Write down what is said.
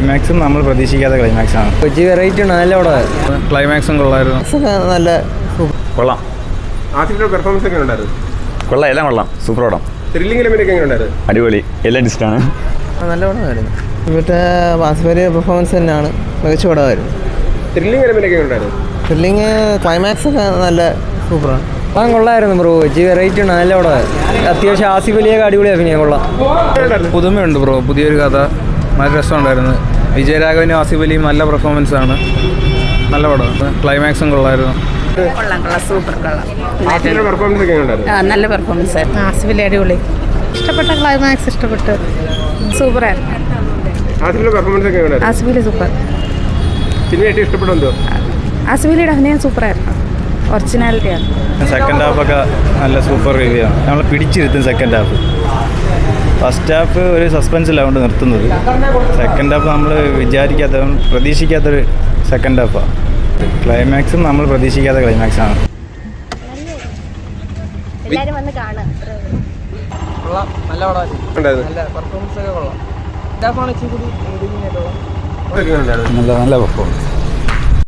ക്ലൈമാക്സും നമ്മൾ പ്രതീക്ഷിക്കാത്ത ക്ലൈമാക്സാണ്. കൊച്ചി വെറൈറ്റി ആണ്, നല്ല പടമായിരുന്നു. ക്ലൈമാക്സും കൊള്ളായിരുന്നു. നല്ല കൊള്ളാം. ആസിഫിന്റെ പെർഫോമൻസ് ഒക്കെ ഉണ്ടായിരുന്നു. കൊള്ളാം, എല്ലാം കൊള്ളാം. സൂപ്പർ പടം. ത്രില്ലിംഗ് എലിമെന്റ് ഒക്കെ ഉണ്ടായിരുന്നു. അടിപൊളി, എല്ലാം ഡിസ്റ്റാണ്. നല്ല പടമായിരുന്നു. ഇവിടുത്തെ വാസുപേര് പെർഫോമൻസ് തന്നെയാണ്, മികച്ച പടമായിരുന്നു. ത്രില്ലിംഗ് എലിമെന്റ് ഒക്കെ ഉണ്ടായിരുന്നു. ത്രില്ലിങ് ക്ലൈമാക്സ് ഒക്കെ നല്ല സൂപ്പറാണ്. പടം കൊള്ളായിരുന്നു ബ്രോ. കൊച്ചി വെറൈറ്റി ആണ്, നല്ല പടമായിരുന്നു. അത്യാവശ്യം ആസിഫ് അലിയൊക്കെ അടിപൊളി അഭിനയം, കൊള്ളാം. പുതുമയുണ്ട് ബ്രോ, പുതിയൊരു കഥ, നല്ല രസമുണ്ടായിരുന്നു. വിജയരാഘവനും ആസിഫ് അലിയും നല്ല പെർഫോമൻസ് ആണ്, നല്ല പടമാണ്. ക്ലൈമാക്സും കൊള്ളായിരുന്നു. സൂപ്പർ കൊള്ളാം. ആസിഫിന്റെ പെർഫോമൻസ് ഒക്കെ ഉണ്ടായിരുന്നു. നല്ല പെർഫോമൻസ് ആയിരുന്നു. ആസിഫിലെ അടിപൊളി, ഇഷ്ടപ്പെട്ട ക്ലൈമാക്സ് ഇഷ്ടപ്പെട്ട്, സൂപ്പറായിരുന്നു. ആസിഫിന്റെ പെർഫോമൻസ് ഒക്കെ ഉണ്ടായിരുന്നു. ആസിഫിലെ സൂപ്പർ. പിന്നെ ഏറ്റവും ഇഷ്ടപ്പെട്ടെന്തോ ആസിഫിലിയുടെ അഭിനയം സൂപ്പറായിരുന്നു, ഒറിജിനാലിറ്റിയാണ്. സെക്കൻഡ് ഹാഫൊക്കെ നല്ല സൂപ്പർ റിവ്യൂ ആണ്, നമ്മൾ പിടിച്ചിരുത്തും. സെക്കൻഡ് ഹാഫ്, ഫസ്റ്റ് ഹാഫ് ഒരു സസ്പെൻസിലാണ് നിർത്തുന്നത്. സെക്കൻഡ് ഹാഫ് നമ്മൾ പ്രതീക്ഷിക്കാത്തൊരു സെക്കൻഡ് ഹാഫാണ്. ക്ലൈമാക്സും നമ്മൾ പ്രതീക്ഷിക്കാത്ത ക്ലൈമാക്സാണ്. കൊള്ളാം, നല്ല പടമായിരുന്നു. നല്ല പെർഫോമൻസ് ഒക്കെ കൊള്ളാം. നല്ല പെർഫോമൻസ്.